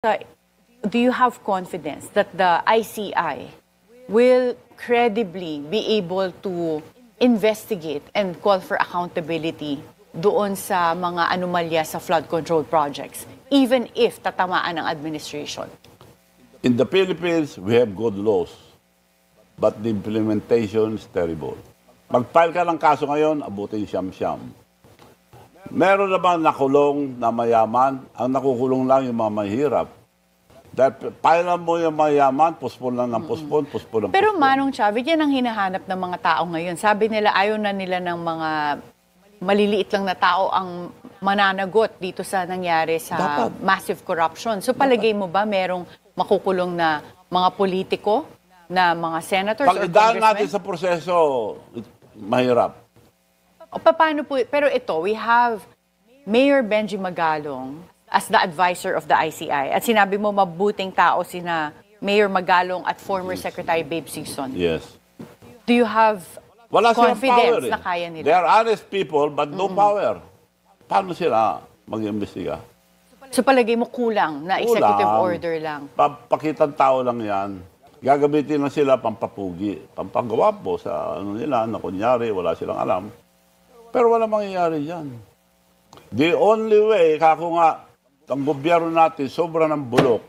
do you have confidence that the ICI will credibly be able to investigate and call for accountability doon sa mga anomalya sa flood control projects, even if tatamaan ng administration? In the Philippines, we have good laws, but the implementation is terrible. Mag-file ka ng kaso ngayon, abutin siyam-siyam. Meron naman nakulong na mayaman, ang nakukulong lang yung mga mahirap. Dahil pailan mo yung mayaman, puspon lang ng puspon, puspon ng Pero puspon. Manong Chavit, yan ang hinahanap ng mga tao ngayon. Sabi nila, ayaw na nila ng mga maliliit lang na tao ang mananagot dito sa nangyari sa Dapat. massive corruption. So palagay mo ba merong makukulong na mga politiko, na mga senators or Pag-idaan natin congressmen? sa proseso, mahirap. O paano po? Pero ito, we have Mayor Benji Magalong as the advisor of the ICI. At sinabi mo, mabuting tao sina Mayor Magalong at former Secretary Babe Sison. Yes. Do you have Wala silang power confidence eh. na kaya nila? They are honest people, but no power. Paano sila mag-imbestiga? So palagay mo kulang na executive Kulang. order lang. Pakitang tao lang yan. Gagamitin lang sila pampapugi, pampagawapo sa ano nila, na kunyari, wala silang alam. Pero wala mangyayari yan. The only way, kako nga, ang gobyerno natin, sobra ng bulok.